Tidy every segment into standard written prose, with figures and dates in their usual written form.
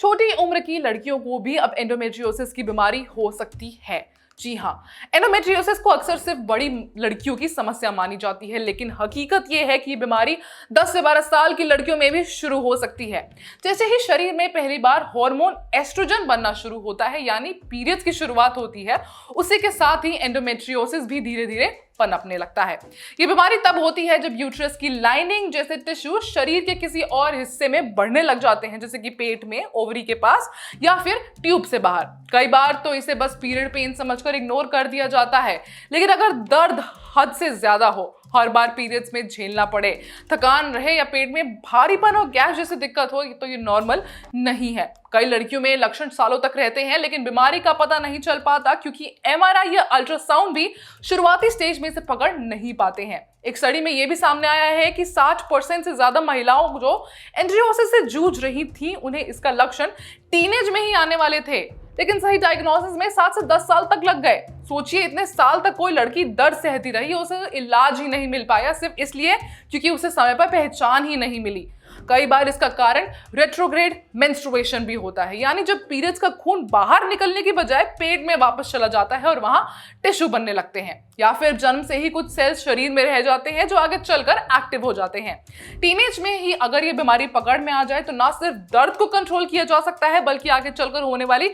छोटी उम्र की लड़कियों को भी अब एंडोमेट्रियोसिस की बीमारी हो सकती है। जी हाँ, एंडोमेट्रियोसिस को अक्सर सिर्फ बड़ी लड़कियों की समस्या मानी जाती है, लेकिन हकीकत यह है कि ये बीमारी 10 से 12 साल की लड़कियों में भी शुरू हो सकती है। जैसे ही शरीर में पहली बार हार्मोन एस्ट्रोजन बनना शुरू होता है, यानी पीरियड्स की शुरुआत होती है, उसी के साथ ही एंडोमेट्रियोसिस भी धीरे धीरे पनपने लगता है। ये बीमारी तब होती है जब यूट्रस की लाइनिंग जैसे टिश्यू शरीर के किसी और हिस्से में बढ़ने लग जाते हैं, जैसे कि पेट में, ओवरी के पास या फिर ट्यूब से बाहर। कई बार तो इसे बस पीरियड पेन समझकर इग्नोर कर दिया जाता है, लेकिन अगर दर्द हद से ज्यादा हो, हर बार पीरियड्स में झेलना पड़े, थकान रहे या पेट में भारीपन और गैस जैसी दिक्कत हो, तो ये नॉर्मल नहीं है। कई लड़कियों में लक्षण सालों तक रहते हैं, लेकिन बीमारी का पता नहीं चल पाता क्योंकि एमआरआई या अल्ट्रासाउंड भी शुरुआती स्टेज में इसे पकड़ नहीं पाते हैं। एक स्टडी में यह भी सामने आया है कि 60% से ज्यादा महिलाओं जो एंड्रियोसिस से जूझ रही थी, उन्हें इसका लक्षण टीनेज में ही आने वाले थे, लेकिन सही डायग्नोसिस में 7 से 10 साल तक लग गए। सोचिए, इतने साल तक कोई लड़की दर्द सहती रही, उसे इलाज ही नहीं मिल पाया, सिर्फ इसलिए क्योंकि उसे समय पर पहचान ही नहीं मिली। कई बार इसका कारण रेट्रोग्रेड मेंस्ट्रुएशन भी होता है, यानी जब पीरियड्स का खून बाहर निकलने की बजाय पेट में वापस चला जाता है और वहां टिश्यू बनने लगते हैं, या फिर जन्म से ही कुछ सेल्स शरीर में रह जाते हैं जो आगे चलकर एक्टिव हो जाते हैं। टीनेज में ही अगर ये बीमारी पकड़ में आ जाए तो ना सिर्फ दर्द को कंट्रोल किया जा सकता है, बल्कि आगे चलकर होने वाली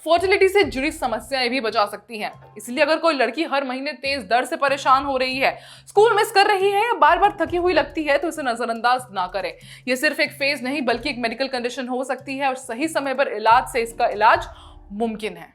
फर्टिलिटी से जुड़ी समस्याएं भी बचा सकती हैं। इसलिए अगर कोई लड़की हर महीने तेज दर्द से परेशान हो रही है, स्कूल मिस कर रही है या बार बार थकी हुई लगती है, तो इसे नजरअंदाज ना करें। ये सिर्फ एक फेज नहीं बल्कि एक मेडिकल कंडीशन हो सकती है और सही समय पर इलाज से इसका इलाज मुमकिन है।